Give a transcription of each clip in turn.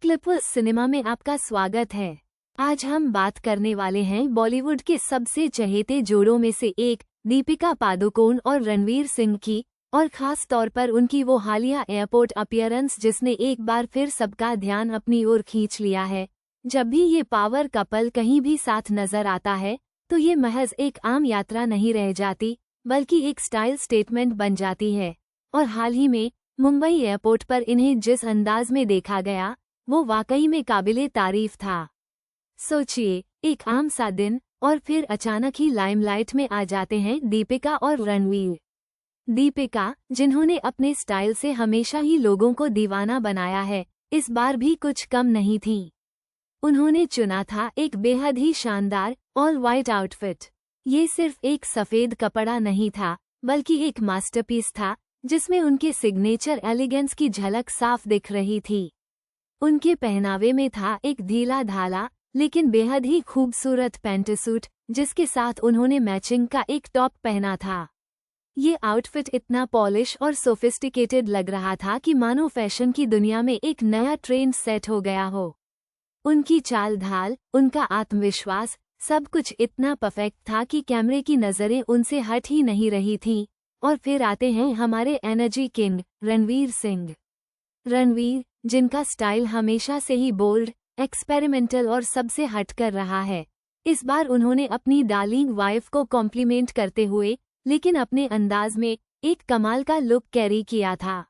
Clippers cinema में आपका स्वागत है। आज हम बात करने वाले हैं बॉलीवुड के सबसे चहेते जोड़ों में से एक दीपिका पादुकोण और रणवीर सिंह की, और खास तौर पर उनकी वो हालिया एयरपोर्ट अपीयरेंस जिसने एक बार फिर सबका ध्यान अपनी ओर खींच लिया है। जब भी ये पावर कपल कहीं भी साथ नजर आता है तो ये महज एक आम यात्रा नहीं रह जाती, बल्कि एक स्टाइल स्टेटमेंट बन जाती है। और हाल ही में मुंबई एयरपोर्ट पर इन्हें जिस अंदाज में देखा गया वो वाकई में काबिले तारीफ था। सोचिए, एक आम सा दिन और फिर अचानक ही लाइमलाइट में आ जाते हैं दीपिका और रणवीर। दीपिका, जिन्होंने अपने स्टाइल से हमेशा ही लोगों को दीवाना बनाया है, इस बार भी कुछ कम नहीं थी। उन्होंने चुना था एक बेहद ही शानदार ऑल वाइट आउटफिट। ये सिर्फ एक सफेद कपड़ा नहीं था, बल्कि एक मास्टरपीस था जिसमें उनके सिग्नेचर एलिगेंस की झलक साफ दिख रही थी। उनके पहनावे में था एक ढीला ढाला लेकिन बेहद ही खूबसूरत पैंट सूट, जिसके साथ उन्होंने मैचिंग का एक टॉप पहना था। ये आउटफिट इतना पॉलिश और सोफिस्टिकेटेड लग रहा था कि मानो फैशन की दुनिया में एक नया ट्रेंड सेट हो गया हो। उनकी चाल ढाल, उनका आत्मविश्वास, सब कुछ इतना परफेक्ट था कि कैमरे की नजरें उनसे हट ही नहीं रही थीं। और फिर आते हैं हमारे एनर्जी किंग रणवीर सिंह। रणवीर, जिनका स्टाइल हमेशा से ही बोल्ड, एक्सपेरिमेंटल और सबसे हटकर रहा है, इस बार उन्होंने अपनी डार्लिंग वाइफ को कॉम्प्लीमेंट करते हुए लेकिन अपने अंदाज में एक कमाल का लुक कैरी किया था।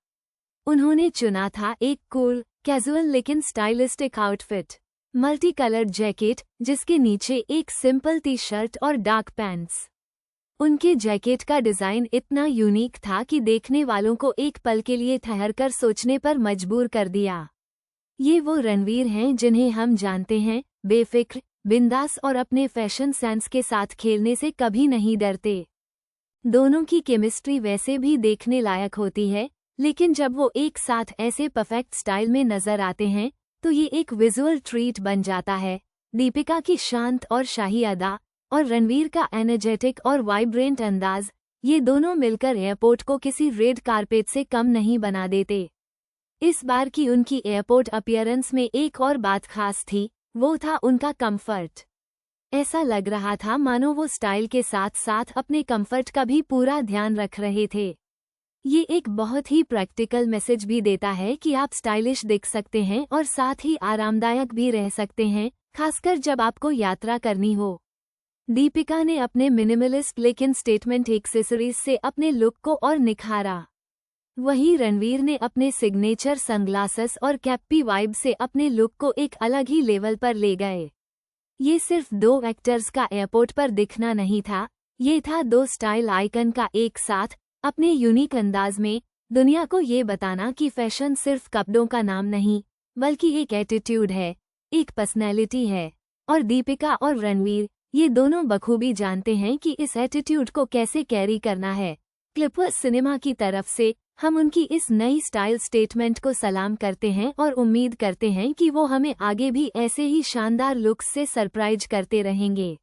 उन्होंने चुना था एक कूल, कैजुअल लेकिन stylistic outfit. Multi coloured jacket जिसके नीचे एक सिंपल टी शर्ट और डार्क पैंट्स। उनके जैकेट का डिजाइन इतना यूनिक था कि देखने वालों को एक पल के लिए ठहरकर सोचने पर मजबूर कर दिया। ये वो रणवीर हैं जिन्हें हम जानते हैं, बेफिक्र, बिंदास और अपने फैशन सेंस के साथ खेलने से कभी नहीं डरते। दोनों की केमिस्ट्री वैसे भी देखने लायक होती है, लेकिन जब वो एक साथ ऐसे परफेक्ट स्टाइल में नजर आते हैं तो ये एक विजुअल ट्रीट बन जाता है। दीपिका की शांत और शाही अदा और रणवीर का एनर्जेटिक और वाइब्रेंट अंदाज, ये दोनों मिलकर एयरपोर्ट को किसी रेड कारपेट से कम नहीं बना देते। इस बार की उनकी एयरपोर्ट अपीयरेंस में एक और बात खास थी, वो था उनका कंफर्ट। ऐसा लग रहा था मानो वो स्टाइल के साथ साथ अपने कंफर्ट का भी पूरा ध्यान रख रहे थे। ये एक बहुत ही प्रैक्टिकल मैसेज भी देता है कि आप स्टाइलिश दिख सकते हैं और साथ ही आरामदायक भी रह सकते हैं, खासकर जब आपको यात्रा करनी हो। दीपिका ने अपने मिनिमलिस्ट लेकिन स्टेटमेंट एक्सेसरीज से अपने लुक को और निखारा। वहीं रणवीर ने अपने सिग्नेचर सनग्लासेस और कैप्पी वाइब से अपने लुक को एक अलग ही लेवल पर ले गए। ये सिर्फ दो एक्टर्स का एयरपोर्ट पर दिखना नहीं था, ये था दो स्टाइल आइकन का एक साथ अपने यूनिक अंदाज में दुनिया को ये बताना कि फैशन सिर्फ कपड़ों का नाम नहीं, बल्कि एक एटीट्यूड है, एक पर्सनैलिटी है। और दीपिका और रणवीर, ये दोनों बखूबी जानते हैं कि इस एटीट्यूड को कैसे कैरी करना है। क्लिपर्स सिनेमा की तरफ से हम उनकी इस नई स्टाइल स्टेटमेंट को सलाम करते हैं और उम्मीद करते हैं कि वो हमें आगे भी ऐसे ही शानदार लुक्स से सरप्राइज करते रहेंगे।